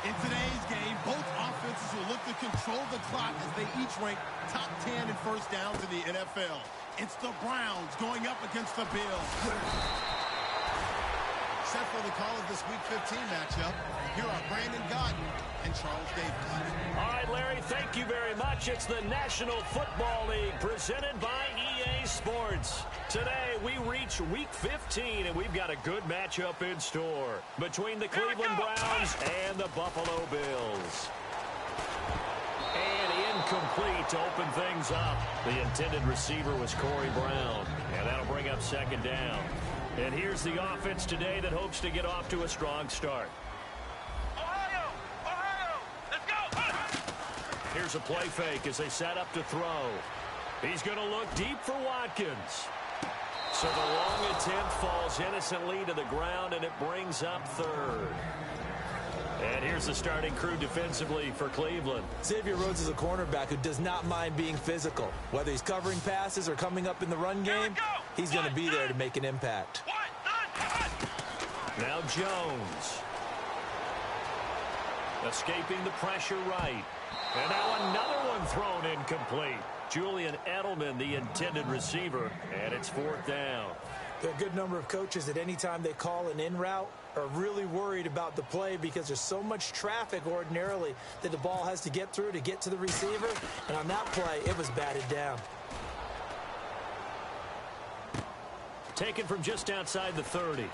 In today's game, both offenses will look to control the clock as they each rank top 10 in first downs in the NFL. It's the Browns going up against the Bills. Set for the call of this Week 15 matchup, here are Brandon Godden and Charles Davis. All right, Larry, thank you very much. It's the National Football League presented by EA Sports. Today, we reach Week 15, and we've got a good matchup in store between the Cleveland Browns and the Buffalo Bills. And incomplete to open things up. The intended receiver was Corey Brown, and that'll bring up second down. And here's the offense today that hopes to get off to a strong start. Ohio, let's go! Here's a play fake as they set up to throw. He's going to look deep for Watkins. So the long attempt falls innocently to the ground, and it brings up third. And here's the starting crew defensively for Cleveland. Xavier Rhodes is a cornerback who does not mind being physical. Whether he's covering passes or coming up in the run game, he's going to be there to make an impact. Now Jones. Escaping the pressure right. And now another one thrown incomplete. Julian Edelman, the intended receiver, and it's fourth down. There are a good number of coaches that anytime they call an in route are really worried about the play because there's so much traffic ordinarily that the ball has to get through to get to the receiver. And on that play, it was batted down. Taken from just outside the 30.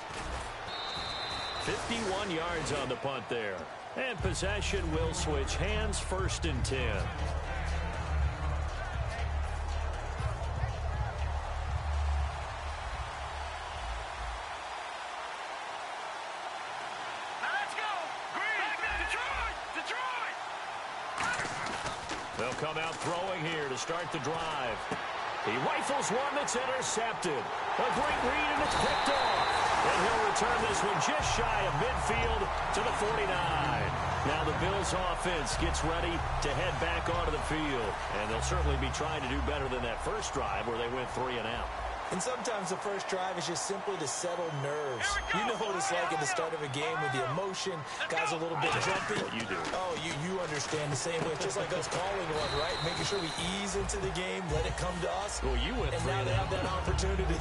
51 yards on the punt there. And possession will switch hands, first and 10. They'll come out throwing here to start the drive. He rifles one that's intercepted. A great read, and it's picked off. And he'll return this one just shy of midfield to the 49. Now the Bills offense gets ready to head back onto the field. And they'll certainly be trying to do better than that first drive where they went 3 and out. And sometimes the first drive is just simply to settle nerves. You know what it's like at the start of a game with the emotion. Guys a little bit jumpy. What you do. Oh, you understand the same way. Just like us calling one, right? Making sure we ease into the game, let it come to us. Well, you went and 3 now and they out. have that opportunity.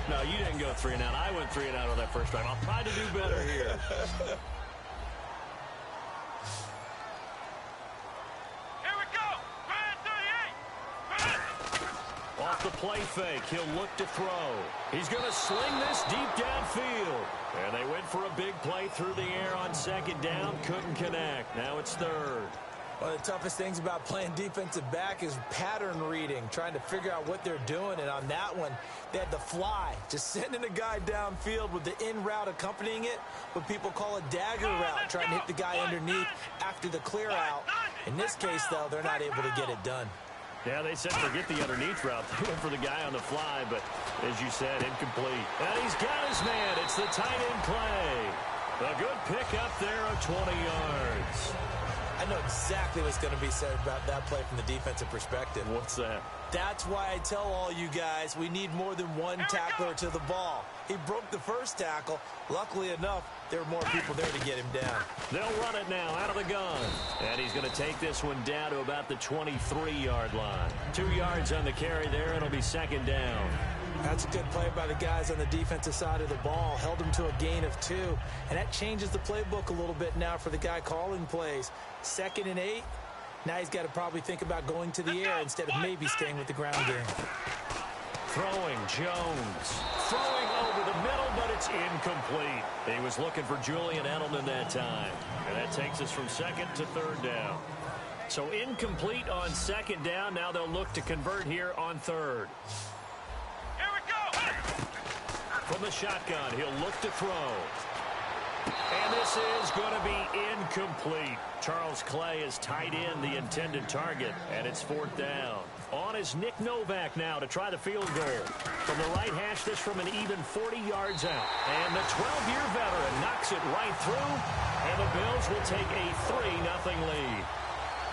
No, you didn't go 3 and out. I went 3 and out on that first drive. I'll try to do better here. Off the play fake, he'll look to throw. He's going to sling this deep downfield. And they went for a big play through the air on second down. Couldn't connect. Now it's third. One of the toughest things about playing defensive back is pattern reading, trying to figure out what they're doing. And on that one, they had the fly, just sending a guy downfield with the in route accompanying it, what people call a dagger route, trying to hit the guy underneath after the clear out. In this case, though, they're not able to get it done. Yeah, they said forget the underneath route. They went for the guy on the fly, but as you said, incomplete. And he's got his man. It's the tight end play. A good pickup there of 20 yards. I know exactly what's going to be said about that play from the defensive perspective. What's that? That's why I tell all you guys we need more than one tackler to the ball. He broke the first tackle. Luckily enough, there were more people there to get him down. They'll run it now out of the gun. And he's going to take this one down to about the 23-yard line. 2 yards on the carry there, and it'll be second down. That's a good play by the guys on the defensive side of the ball. Held him to a gain of 2. And that changes the playbook a little bit now for the guy calling plays. 2nd and 8. Now he's got to probably think about going to the air instead of maybe staying with the ground game. Throwing Jones. Throwing over the middle, but it's incomplete. He was looking for Julian Edelman that time. And that takes us from second to third down. So incomplete on second down. Now they'll look to convert here on third. Here we go! From the shotgun, he'll look to throw. And this is going to be incomplete. Charles Clay is tied in the intended target, and it's fourth down. On is Nick Novak now to try the field goal. From the right hash, this from an even 40 yards out. And the 12-year veteran knocks it right through, and the Bills will take a 3-0 lead.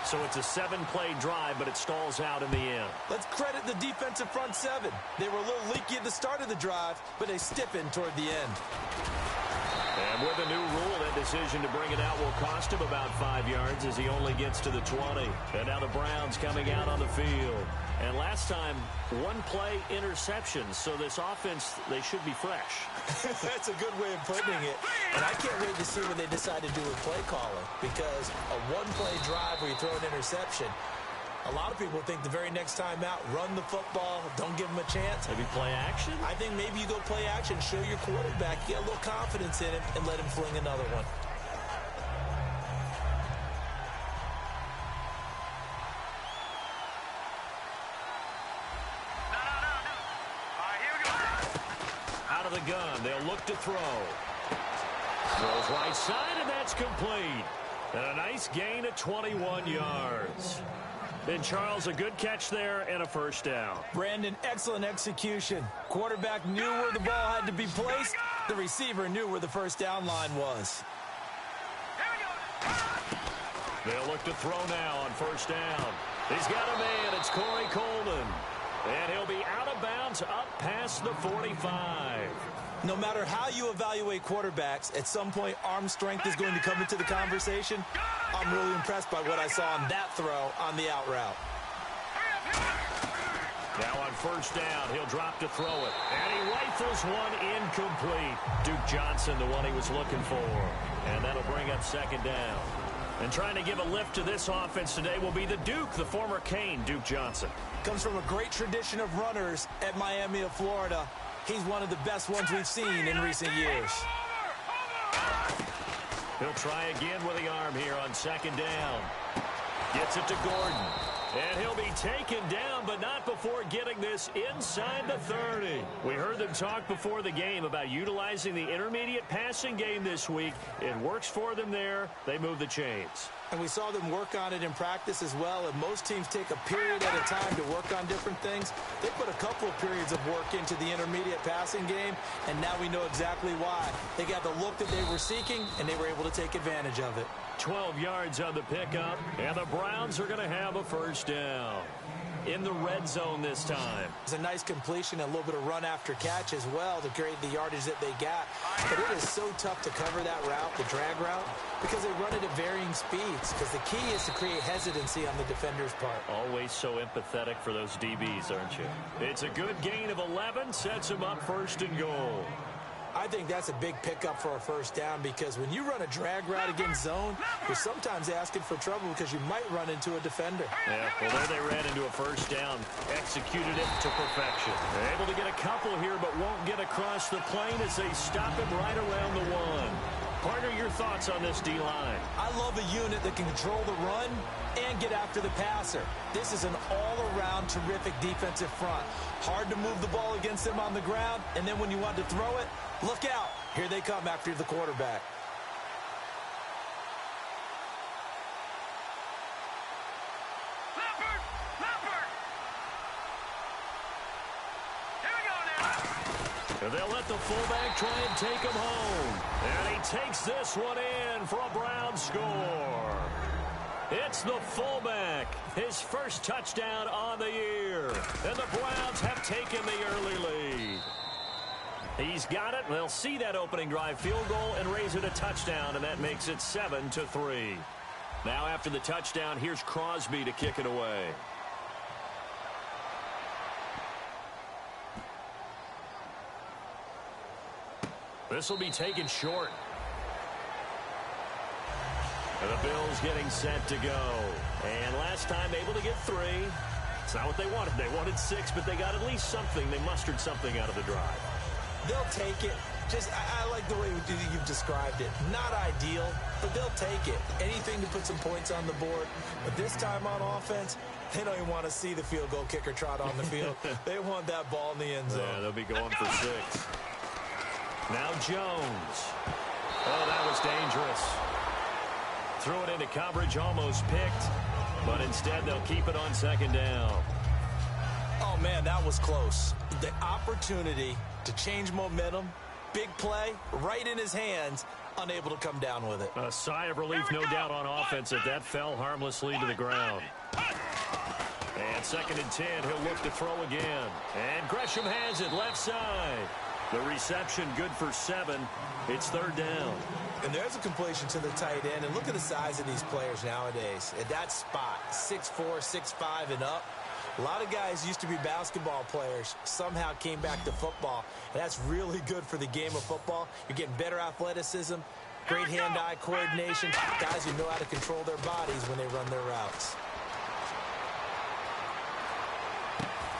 So it's a 7-play drive, but it stalls out in the end. Let's credit the defensive front 7. They were a little leaky at the start of the drive, but they stiffened toward the end. And And with a new rule, that decision to bring it out will cost him about 5 yards as he only gets to the 20. And now the Browns coming out on the field. And last time, one-play interception. So this offense, they should be fresh. That's a good way of putting it. And I can't wait to see what they decide to do with play calling. Because a one-play drive where you throw an interception, a lot of people think the very next time out, run the football, don't give them a chance. Maybe play action? I think maybe you go play action, show your quarterback, get a little confidence in him, and let him fling another one. Out of the gun, they'll look to throw. Throws right side, and that's complete. And a nice gain of 21 yards. And Charles, a good catch there and a first down. Brandon, excellent execution. Quarterback knew where the ball had to be placed. The receiver knew where the first down line was. They'll look to throw now on first down. He's got a man. It's Corey Coleman. And he'll be out of bounds up past the 45. No matter how you evaluate quarterbacks, at some point arm strength is going to come into the conversation. I'm really impressed by what I saw on that throw on the out route. Now on first down, he'll drop to throw it. And he rifles one incomplete. Duke Johnson, the one he was looking for. And that'll bring up second down. And trying to give a lift to this offense today will be the Duke, the former Cane, Duke Johnson. Comes from a great tradition of runners at Miami of Florida. He's one of the best ones we've seen in recent years. He'll try again with the arm here on second down. Gets it to Gordon. And he'll be taken down, but not before getting this inside the 30. We heard them talk before the game about utilizing the intermediate passing game this week. It works for them there. They move the chains. And we saw them work on it in practice as well. And most teams take a period at a time to work on different things. They put a couple of periods of work into the intermediate passing game, and now we know exactly why. They got the look that they were seeking, and they were able to take advantage of it. 12 yards on the pickup, and the Browns are going to have a first down. In the red zone this time. It's a nice completion, a little bit of run after catch as well to create the yardage that they got. But it is so tough to cover that route, the drag route, because they run it at varying speeds. Because the key is to create hesitancy on the defender's part. Always so empathetic for those DBs, aren't you? It's a good gain of 11, sets them up first and goal. I think that's a big pickup for a first down because when you run a drag route against zone, you're sometimes asking for trouble because you might run into a defender. Yeah, well, there they ran into a first down, executed it to perfection. They're able to get a couple here, but won't get across the plane as they stop him right around the one. Partner, your thoughts on this D-line? I love a unit that can control the run and get after the passer. This is an all-around terrific defensive front. Hard to move the ball against them on the ground, and then when you want to throw it, look out. Here they come after the quarterback. And they'll let the fullback try and take him home. And he takes this one in for a Browns score. It's the fullback. His first touchdown on the year. And the Browns have taken the early lead. He's got it. They'll see that opening drive field goal and raise it a touchdown, and that makes it 7-3. Now after the touchdown, here's Crosby to kick it away. This will be taken short. And the Bills getting set to go. And last time able to get 3. It's not what they wanted. They wanted 6, but they got at least something. They mustered something out of the drive. They'll take it. I like the way you've described it. Not ideal, but they'll take it. Anything to put some points on the board. But this time on offense, they don't even want to see the field goal kicker trot on the field. They want that ball in the end zone. Yeah, they'll be going for 6. Now Jones. Oh, that was dangerous. Threw it into coverage, almost picked. But instead, they'll keep it on second down. Oh, man, that was close. The opportunity to change momentum, big play, right in his hands, unable to come down with it. A sigh of relief, no doubt, on offense that fell harmlessly to the ground. And 2nd and 10, he'll look to throw again. And Gresham has it left side. The reception good for 7. It's 3rd down. And there's a completion to the tight end. And look at the size of these players nowadays. At that spot, 6'4", 6'5", and up. A lot of guys used to be basketball players, somehow came back to football. And that's really good for the game of football. You're getting better athleticism, great hand-eye coordination, guys who know how to control their bodies when they run their routes.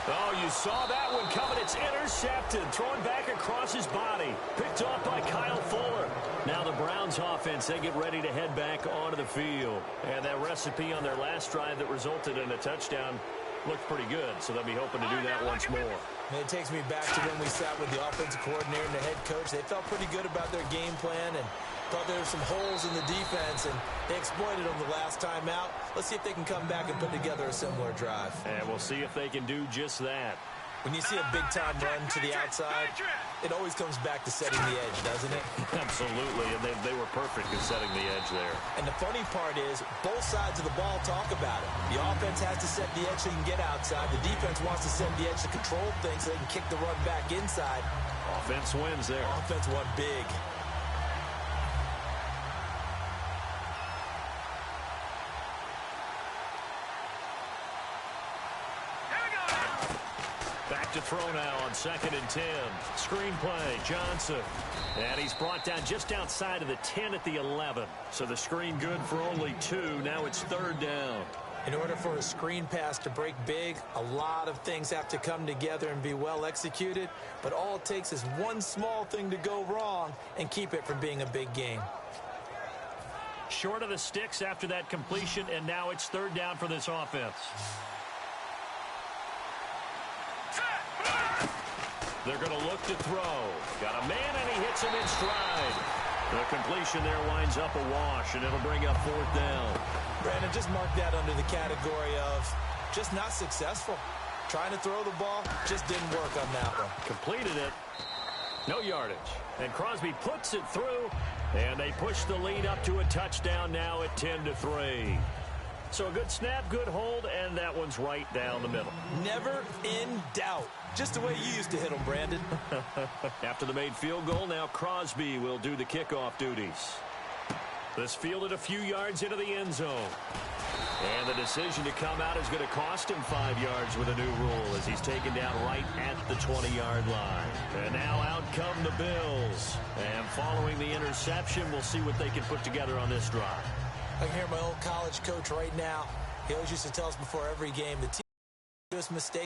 Oh, you saw that one coming. It's intercepted. Thrown back across his body. Picked off by Kyle Fuller. Now the Browns offense, they get ready to head back onto the field. And that recipe on their last drive that resulted in a touchdown looked pretty good, so they'll be hoping to do that once more. And it takes me back to when we sat with the offensive coordinator and the head coach. They felt pretty good about their game plan and thought there were some holes in the defense, and they exploited them the last time out. Let's see if they can come back and put together a similar drive. And we'll see if they can do just that. When you see a big-time run to the outside, it always comes back to setting the edge, doesn't it? Absolutely, and they were perfect in setting the edge there. And the funny part is, both sides of the ball talk about it. The offense has to set the edge so you can get outside. The defense wants to set the edge to control things so they can kick the run back inside. Offense wins there. Offense won big. Back to throw now on 2nd and 10. Screen play, Johnson. And he's brought down just outside of the 10 at the 11. So the screen good for only 2. Now it's 3rd down. In order for a screen pass to break big, a lot of things have to come together and be well executed. But all it takes is one small thing to go wrong and keep it from being a big game. Short of the sticks after that completion, and now it's 3rd down for this offense. They're going to look to throw. Got a man, and he hits him in stride. The completion there winds up a wash, and it'll bring up 4th down. Brandon, just mark that under the category of just not successful. Trying to throw the ball, just didn't work on that one. Completed it. No yardage. And Crosby puts it through, and they push the lead up to a touchdown now at 10-3. So a good snap, good hold, and that one's right down the middle. Never in doubt. Just the way you used to hit them, Brandon. After the made field goal, now Crosby will do the kickoff duties. This fielded a few yards into the end zone. And the decision to come out is going to cost him 5 yards with a new rule as he's taken down right at the 20-yard line. And now out come the Bills. And following the interception, we'll see what they can put together on this drive. I can hear my old college coach right now. He always used to tell us before every game, the team just mistake.